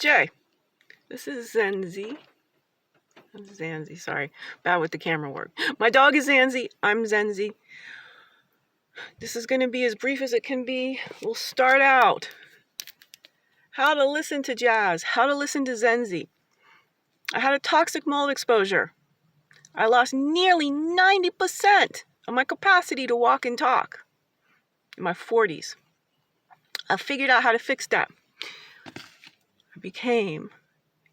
Jay. This is Zenzi. Zanzi, sorry. Bad with the camera work. My dog is Zanzi. I'm Zenzi. This is going to be as brief as it can be. We'll start out. How to listen to jazz. How to listen to Zenzi. I had a toxic mold exposure. I lost nearly 90% of my capacity to walk and talk in my 40s. I figured out how to fix that. I became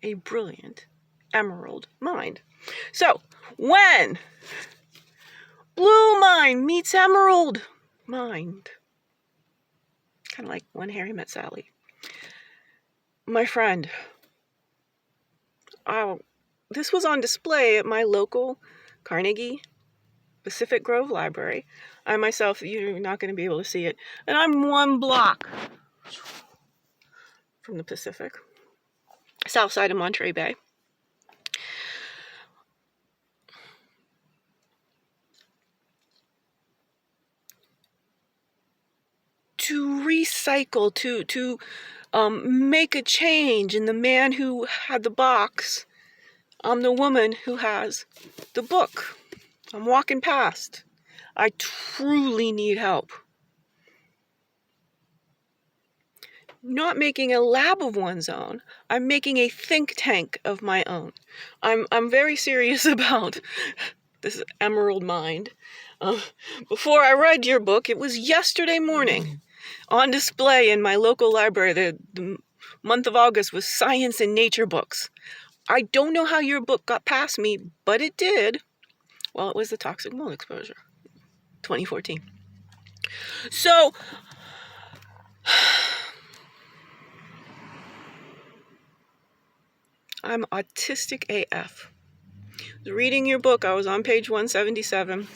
a brilliant emerald mind. So, when blue mind meets emerald mind, kind of like When Harry Met Sally. My friend, this was on display at my local Carnegie Pacific Grove Library. I myself, you're not going to be able to see it, and I'm 1 block from the Pacific, south side of Monterey Bay. To recycle, to make a change in the man who had the box. I'm the woman who has the book. I'm walking past. I truly need help. Not making a lab of one's own. I'm making a think tank of my own. I'm very serious about this emerald mind. Before I read your book, it was yesterday morning on display in my local library. The month of August was science and nature books. I don't know how your book got past me, but it did. Well, it was the toxic mold exposure, 2014. So, I'm autistic AF. I was reading your book. I was on page 177.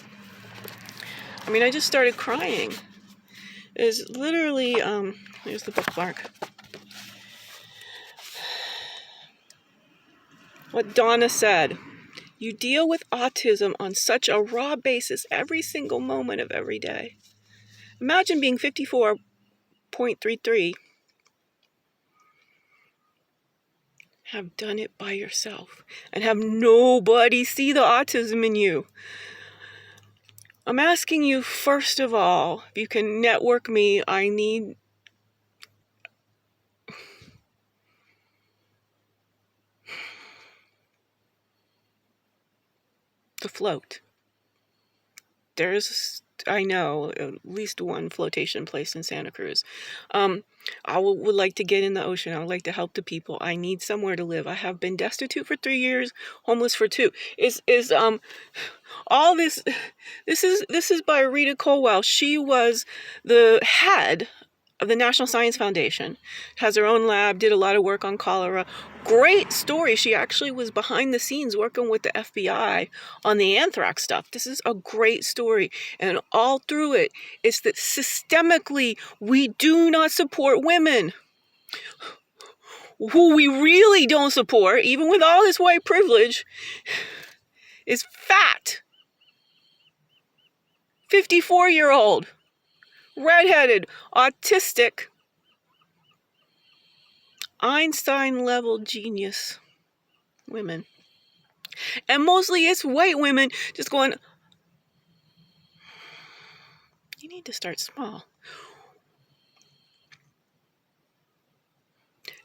I just started crying. It's literally, here's the bookmark. What Donna said. You deal with autism on such a raw basis every single moment of every day. Imagine being 54.33. Have done it by yourself and have nobody see the autism in you. I'm asking you, first of all, if you can network me. I need to float. There's, I know, at least one flotation place in Santa Cruz. I would like to get in the ocean. I would like to help the people. I need somewhere to live. I have been destitute for 3 years, homeless for 2. All this is by Rita Colwell. She was the head of the National Science Foundation, has her own lab, did a lot of work on cholera. Great story. She actually was behind the scenes working with the FBI on the anthrax stuff. This is a great story. And all through it, it's that systemically we do not support women. Who we really don't support, even with all this white privilege, is fat. 54-year-old. Redheaded, autistic, Einstein-level genius women. And mostly it's white women just going, you need to start small.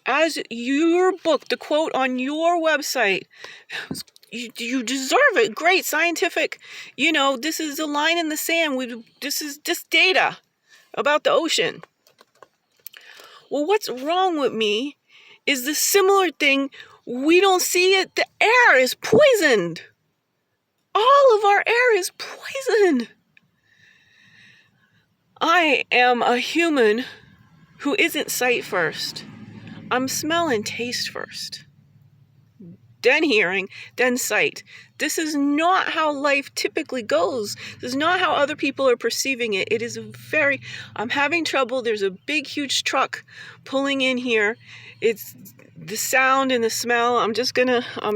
As your book, the quote on your website, you deserve it. Great scientific, this is a line in the sand. This is just data about the ocean. Well, what's wrong with me is the similar thing. We don't see it. The air is poisoned. All of our air is poisoned. I am a human who isn't sight first. I'm smell and taste first. Then hearing, then sight. This is not how life typically goes. This is not how other people are perceiving it. It is I'm having trouble. There's a big, huge truck pulling in here. It's the sound and the smell. I'm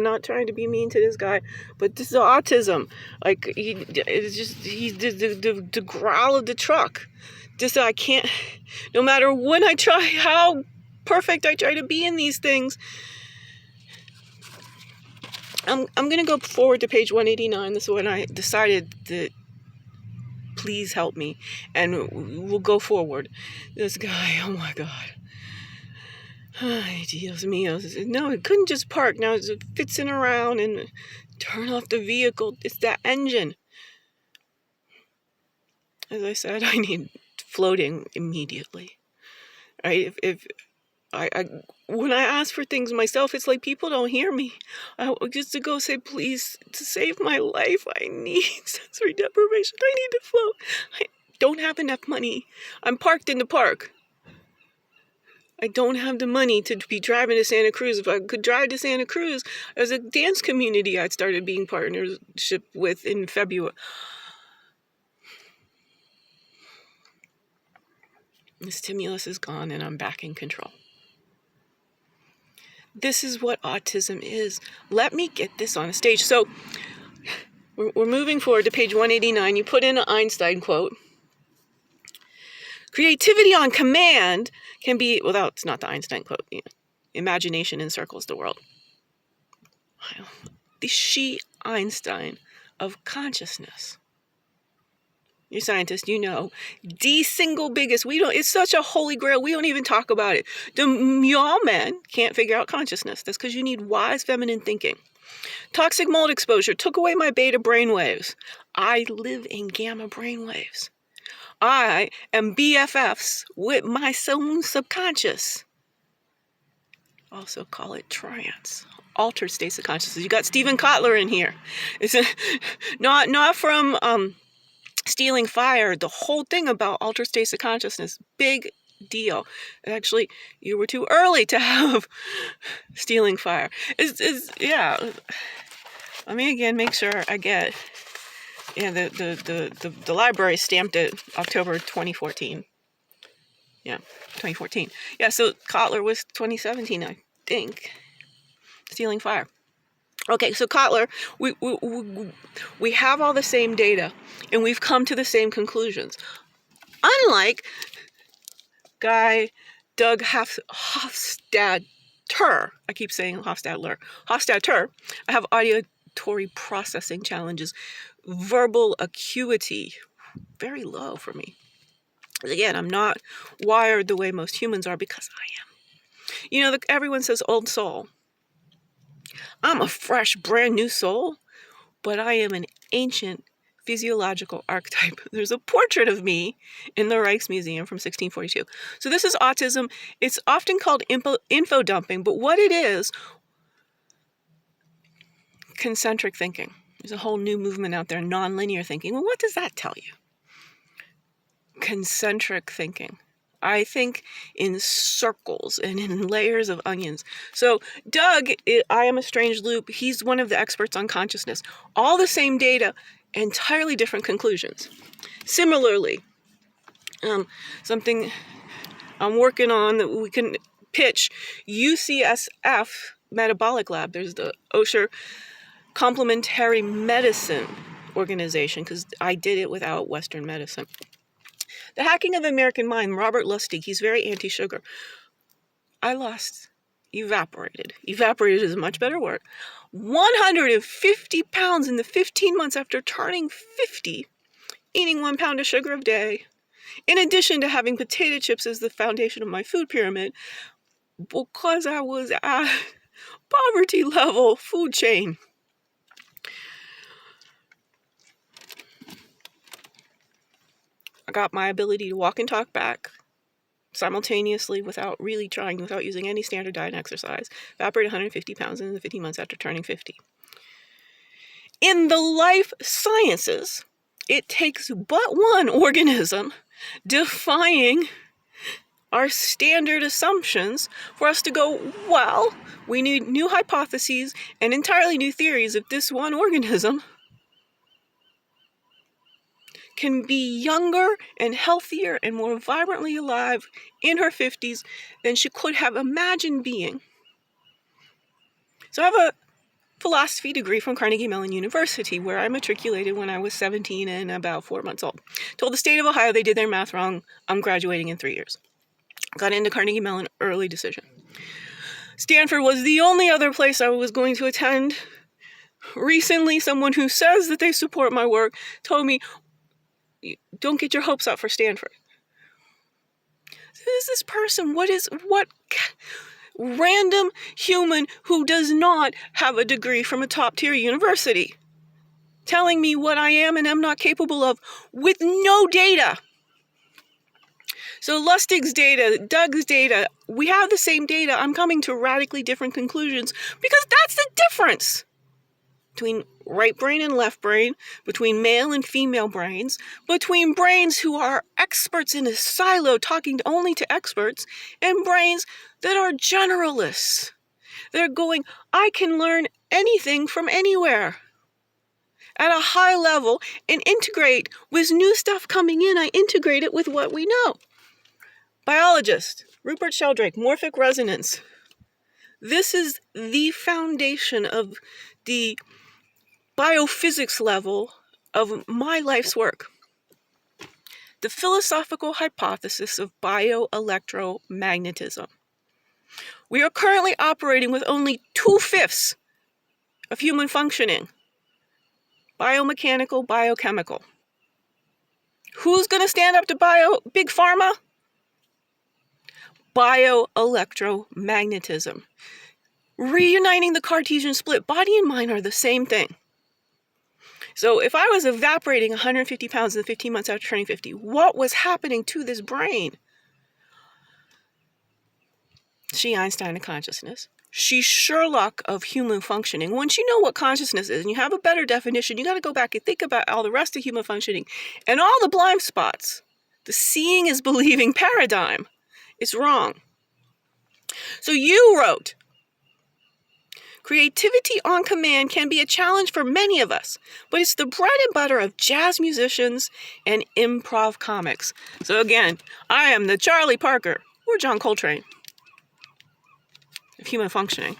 not trying to be mean to this guy, but this is autism. Like, the growl of the truck. I can't, no matter when I try, how perfect I try to be in these things. I'm going to go forward to page 189. This is when I decided that please help me, and we'll go forward. This guy, oh my God. Ay, Dios mío. No, it couldn't just park. Now it's fitzing around and turn off the vehicle. It's that engine. As I said, I need floating immediately. Right? If I when I ask for things myself, it's like people don't hear me. I just to go say, please, to save my life, I need sensory deprivation. I need to float. I don't have enough money. I'm parked in the park. I don't have the money to be driving to Santa Cruz. If I could drive to Santa Cruz, there's a dance community I'd started being partnership with in February. The stimulus is gone and I'm back in control. This is what autism is. Let me get this on a stage. So we're moving forward to page 189. You put in an Einstein quote. Creativity on command can be, well, it's not the Einstein quote. You know, imagination encircles the world. The she Einstein of consciousness. You're a scientist, you know. The single biggest, it's such a holy grail, we don't even talk about it. Y'all men can't figure out consciousness. That's because you need wise feminine thinking. Toxic mold exposure took away my beta brainwaves. I live in gamma brainwaves. I am BFFs with my own subconscious. Also call it trance. Altered states of consciousness. You got Stephen Kotler in here. It's not from Stealing Fire. The whole thing about altered states of consciousness. Big deal. Actually, you were too early to have Stealing Fire. Yeah. Let me again make sure I get. Yeah, the library stamped it October 2014. Yeah, 2014. Yeah, so Kotler was 2017, I think. Stealing Fire. Okay, so Kotler, we have all the same data, and we've come to the same conclusions. Unlike guy Doug Hofstadter, I keep saying Hofstadter, I have auditory processing challenges, verbal acuity, very low for me. Again, I'm not wired the way most humans are because I am. You know, everyone says old soul. I'm a fresh, brand new soul, but I am an ancient physiological archetype. There's a portrait of me in the Rijksmuseum from 1642. So this is autism. It's often called info dumping, but what it is, concentric thinking. There's a whole new movement out there, nonlinear thinking. Well, what does that tell you? Concentric thinking. I think in circles and in layers of onions. So Doug, I Am a Strange Loop, he's one of the experts on consciousness. All the same data, entirely different conclusions. Similarly, something I'm working on that we can pitch, UCSF Metabolic Lab. There's the Osher Complementary Medicine Organization, because I did it without Western medicine. The Hacking of the American Mind, Robert Lustig, he's very anti-sugar. I evaporated. Evaporated is a much better word. 150 pounds in the 15 months after turning 50, eating 1 pound of sugar a day, in addition to having potato chips as the foundation of my food pyramid, because I was at poverty level food chain. I got my ability to walk and talk back simultaneously without really trying, without using any standard diet and exercise. Evaporated 150 pounds in the 15 months after turning 50. In the life sciences, it takes but one organism defying our standard assumptions for us to go, well, we need new hypotheses and entirely new theories if this one organism can be younger and healthier and more vibrantly alive in her 50s than she could have imagined being. So I have a philosophy degree from Carnegie Mellon University, where I matriculated when I was 17 and about 4 months old. Told the state of Ohio they did their math wrong. I'm graduating in 3 years. Got into Carnegie Mellon, early decision. Stanford was the only other place I was going to attend. Recently, someone who says that they support my work told me, don't get your hopes up for Stanford. Who is this person? What random human who does not have a degree from a top-tier university telling me what I am and am not capable of with no data? So Lustig's data, Doug's data, we have the same data. I'm coming to radically different conclusions because that's the difference between right brain and left brain, between male and female brains, between brains who are experts in a silo talking only to experts, and brains that are generalists. They're going, I can learn anything from anywhere at a high level and integrate with new stuff coming in. I integrate it with what we know. Biologist, Rupert Sheldrake, morphic resonance. This is the foundation of the biophysics level of my life's work. The philosophical hypothesis of bioelectromagnetism. We are currently operating with only 2/5 of human functioning. Biomechanical, biochemical. Who's going to stand up to big pharma? Bioelectromagnetism. Reuniting the Cartesian split. Body and mind are the same thing. So if I was evaporating 150 pounds in the 15 months after turning 50, what was happening to this brain? She Einstein of consciousness. She Sherlock of human functioning. Once you know what consciousness is and you have a better definition, you got to go back and think about all the rest of human functioning and all the blind spots. The seeing is believing paradigm. It's wrong. So you wrote, creativity on command can be a challenge for many of us, but it's the bread and butter of jazz musicians and improv comics. So again, I am the Charlie Parker or John Coltrane of human functioning.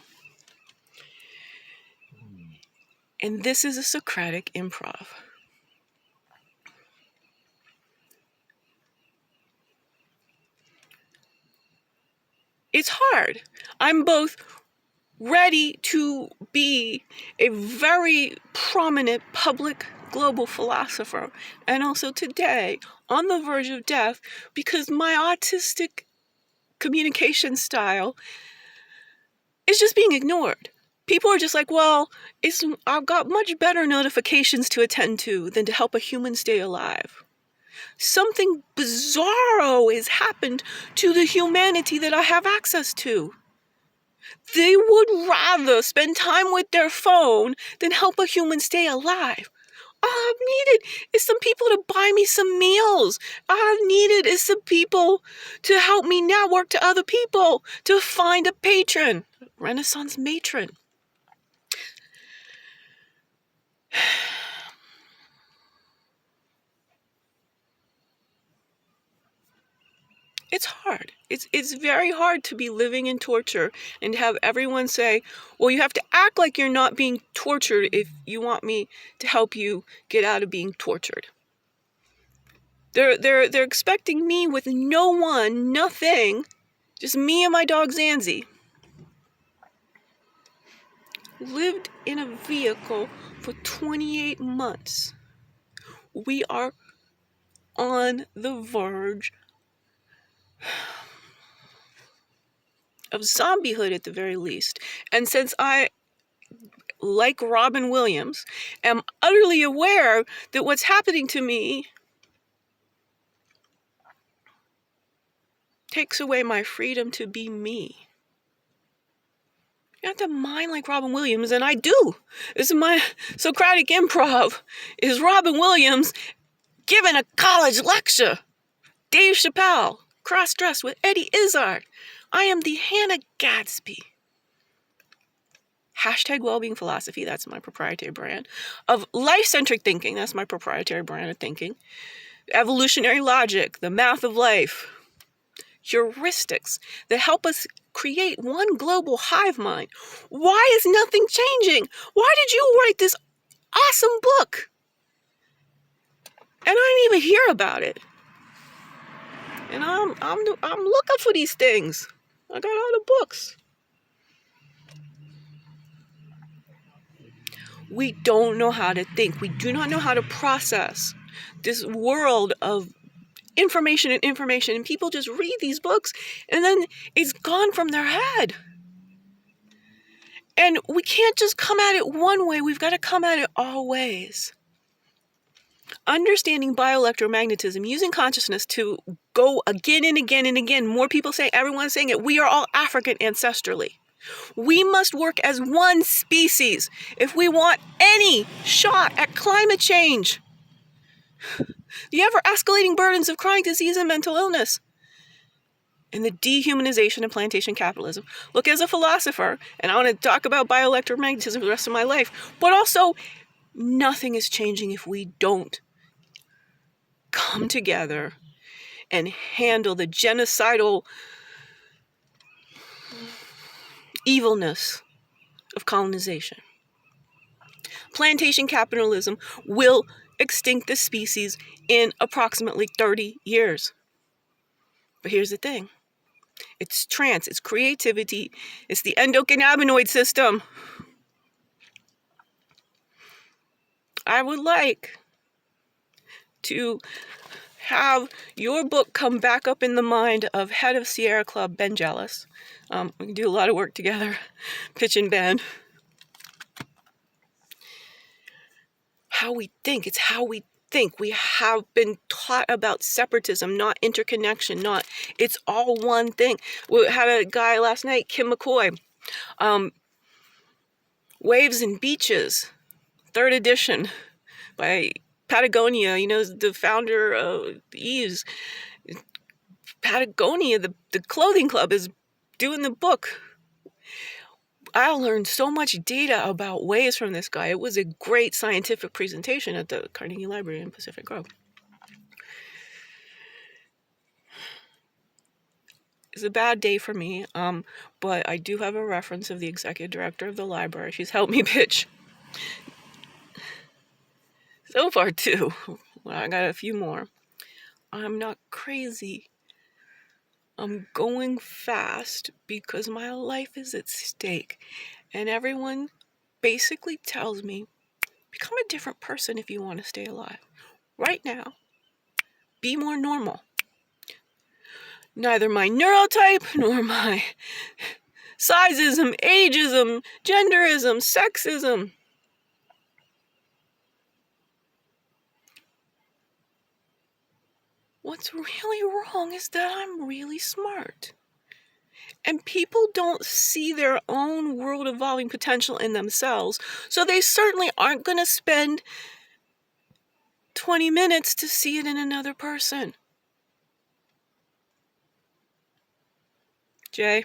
And this is a Socratic improv. It's hard. I'm both ready to be a very prominent public global philosopher and also today on the verge of death because my autistic communication style is just being ignored. People are just like, well, I've got much better notifications to attend to than to help a human stay alive. Something bizarro has happened to the humanity that I have access to. They would rather spend time with their phone than help a human stay alive. All I've needed is some people to buy me some meals. All I've needed is some people to help me network to other people, to find a patron, Renaissance matron. It's hard. It's very hard to be living in torture and have everyone say, well, you have to act like you're not being tortured if you want me to help you get out of being tortured. They're expecting me with no one, nothing, just me and my dog Zanzi. Lived in a vehicle for 28 months. We are on the verge of zombiehood at the very least. And since I, like Robin Williams, am utterly aware that what's happening to me takes away my freedom to be me. You have to mind like Robin Williams, and I do. This is my Socratic improv, is Robin Williams giving a college lecture. Dave Chappelle, cross-dressed with Eddie Izzard. I am the Hannah Gadsby. Hashtag wellbeing philosophy, that's my proprietary brand. Of life-centric thinking, that's my proprietary brand of thinking. Evolutionary logic, the math of life. Heuristics that help us create one global hive mind. Why is nothing changing? Why did you write this awesome book? And I didn't even hear about it. And I'm looking for these things. I got all the books. We don't know how to think. We do not know how to process this world of information, and people just read these books and then it's gone from their head. And we can't just come at it one way. We've got to come at it all ways. Understanding bioelectromagnetism, using consciousness to go again and again and again. More people say, everyone's saying it. We are all African ancestrally. We must work as one species if we want any shot at climate change. The ever-escalating burdens of chronic disease and mental illness, and the dehumanization of plantation capitalism. Look, as a philosopher, and I want to talk about bioelectromagnetism for the rest of my life, but also nothing is changing if we don't come together and handle the genocidal evilness of colonization. Plantation capitalism will extinct the species in approximately 30 years. But here's the thing. It's trance, it's creativity, it's the endocannabinoid system. I would like to have your book come back up in the mind of head of Sierra Club, Ben Jealous. We can do a lot of work together, pitch and bend. How we think, it's how we think. We have been taught about separatism, not interconnection, it's all one thing. We had a guy last night, Kim McCoy, Waves and Beaches, 3rd edition by Patagonia, the founder of Eves. Patagonia, the clothing club, is doing the book. I learned so much data about waves from this guy. It was a great scientific presentation at the Carnegie Library in Pacific Grove. It's a bad day for me, but I do have a reference of the executive director of the library. She's helped me pitch. So far, too. Well, I got a few more. I'm not crazy. I'm going fast because my life is at stake. And everyone basically tells me, become a different person if you want to stay alive. Right now, be more normal. Neither my neurotype nor my sizeism, ageism, genderism, sexism. What's really wrong is that I'm really smart. And people don't see their own world evolving potential in themselves, so they certainly aren't going to spend 20 minutes to see it in another person. Jay,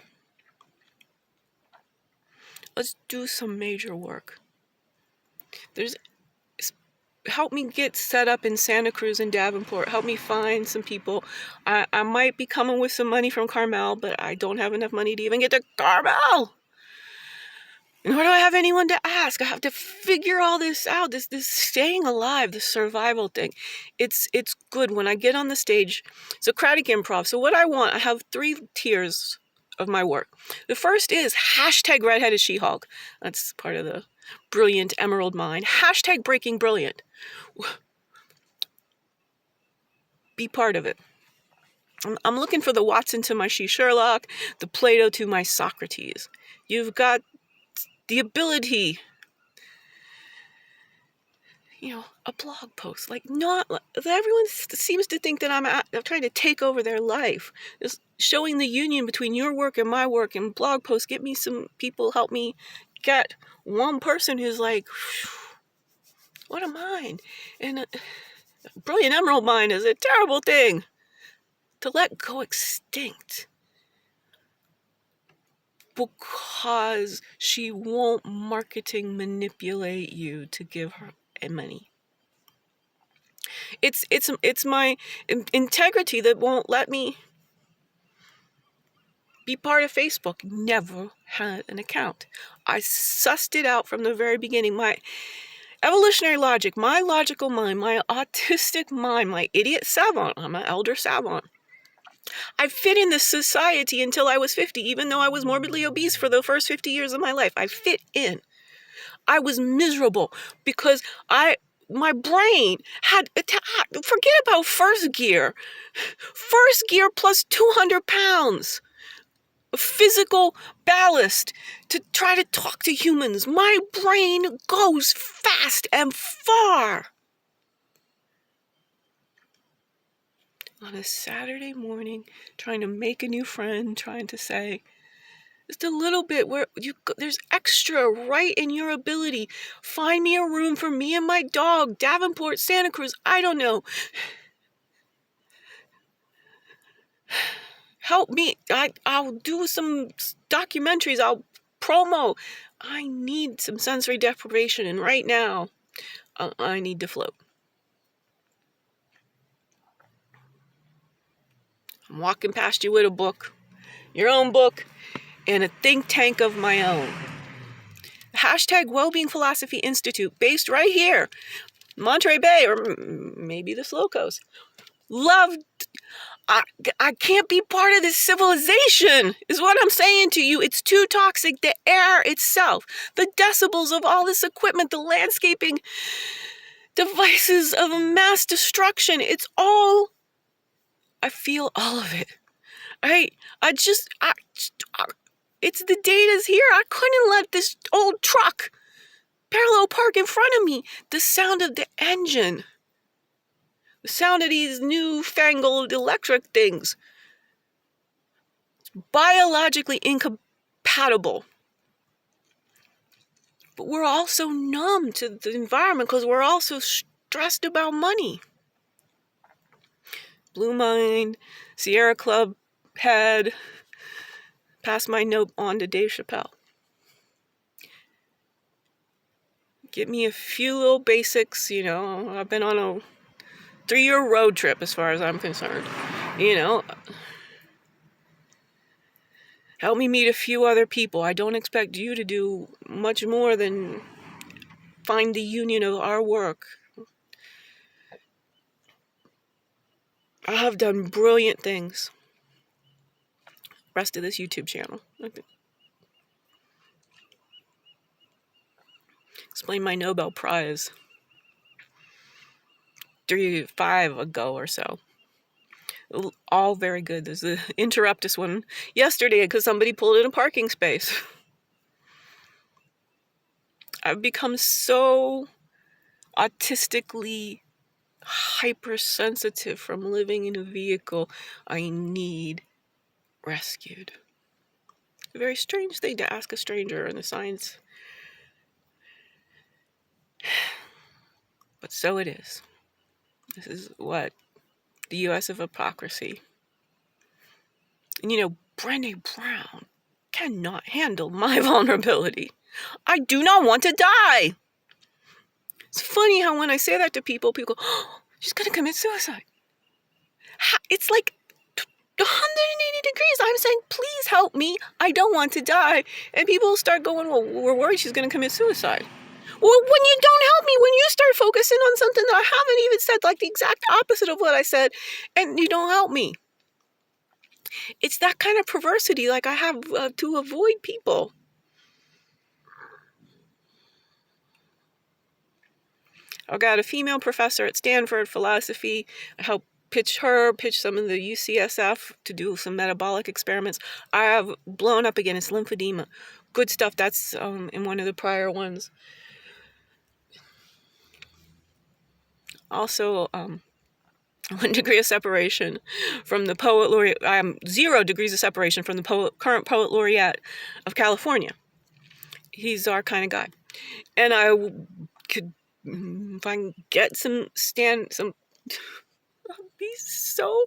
let's do some major work. Help me get set up in Santa Cruz and Davenport. Help me find some people. I might be coming with some money from Carmel, but I don't have enough money to even get to Carmel. Nor do I have anyone to ask. I have to figure all this out. This staying alive, this survival thing. It's good when I get on the stage. Socratic improv. So what I have 3 tiers of my work. The first is #redheaded She-Hulk. That's part of the brilliant emerald mind. #breaking brilliant. Be part of it. I'm looking for the Watson to my Sherlock, the Plato to my Socrates. You've got the ability, a blog post. Everyone seems to think that I'm trying to take over their life. Just showing the union between your work and my work, and blog posts. Get me some people, help me get one person who's like, what a mind. And a brilliant emerald mind is a terrible thing to let go extinct. Because she won't marketing manipulate you to give her money. It's my integrity that won't let me be part of Facebook. Never had an account. I sussed it out from the very beginning. My evolutionary logic, my logical mind, my autistic mind, my idiot savant. I'm an elder savant. I fit in this society until I was 50, even though I was morbidly obese for the first 50 years of my life. I fit in. I was miserable because my brain had, forget about first gear. First gear plus 200 pounds of physical ballast to try to talk to humans. My brain goes fast and far. On a Saturday morning, trying to make a new friend, trying to say, just a little bit where there's extra right in your ability. Find me a room for me and my dog, Davenport, Santa Cruz, I don't know. Help me. I'll do some documentaries. I'll promo. I need some sensory deprivation, and right now, I need to float. I'm walking past you with a book, your own book, and a think tank of my own. Hashtag Wellbeing Philosophy Institute, based right here, Monterey Bay, or maybe the Slow Coast. Loved. I can't be part of this civilization, is what I'm saying to you. It's too toxic. The air itself, the decibels of all this equipment, the landscaping devices of mass destruction. It's all, I feel all of it. It's the data's here. I couldn't let this old truck parallel park in front of me. The sound of the engine. The sound of these newfangled electric things. It's biologically incompatible. But we're also numb to the environment because we're also stressed about money. Blue Mind, Sierra Club head, pass my note on to Dave Chappelle. Give me a few little basics, I've been on a 3-year road trip as far as I'm concerned. Help me meet a few other people. I don't expect you to do much more than find the union of our work. I have done brilliant things. Rest of this YouTube channel. Explain my Nobel Prize 5 ago or so. All very good. There's the interruptus one yesterday because somebody pulled in a parking space. I've become so autistically hypersensitive from living in a vehicle. I need rescued. It's a very strange thing to ask a stranger in the science. But so it is. This is what? The U.S. of hypocrisy. And Brené Brown cannot handle my vulnerability. I do not want to die. It's funny how when I say that to people go, oh, she's going to commit suicide. It's like 180 degrees. I'm saying, please help me. I don't want to die. And people start going, well, we're worried she's going to commit suicide. Well, when you don't help me, when you start focusing on something that I haven't even said, like the exact opposite of what I said, and you don't help me. It's that kind of perversity like I have to avoid people. I've got a female professor at Stanford philosophy. I help pitch some of the UCSF to do some metabolic experiments. I have blown up again. It's lymphedema. Good stuff. That's in one of the prior ones. Also, 1 degree of separation from the poet laureate. I'm 0 degrees of separation from the current poet laureate of California. He's our kind of guy. And I could, if I can get I'll be so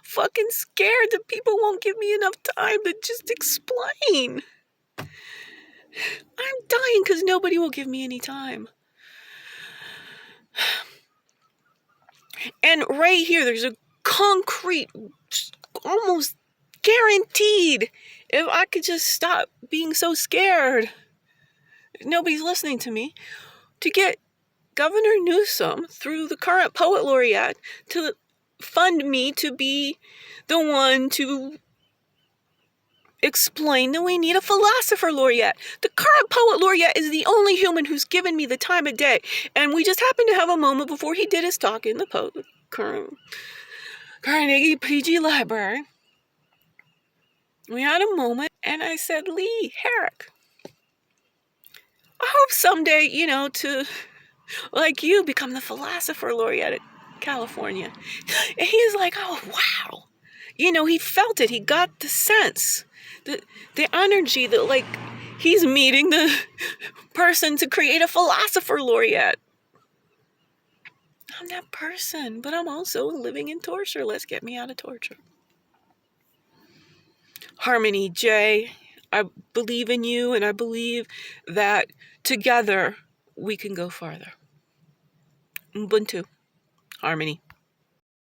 fucking scared that people won't give me enough time to just explain. I'm dying because nobody will give me any time. And right here, there's a concrete, almost guaranteed, if I could just stop being so scared, nobody's listening to me, to get Governor Newsom, through the current poet laureate, to fund me to be the one to explain that we need a philosopher laureate. The current poet laureate is the only human who's given me the time of day. And we just happened to have a moment before he did his talk in the Carnegie PG Library. We had a moment, and I said, Lee Herrick, I hope someday, to, like you, become the philosopher laureate at California. And he's like, oh, wow. He felt it. He got the sense, the energy that, like, he's meeting the person to create a philosopher laureate. I'm that person, but I'm also living in torture. Let's get me out of torture. Harmony J, I believe in you, and I believe that together we can go farther. Ubuntu. Harmony.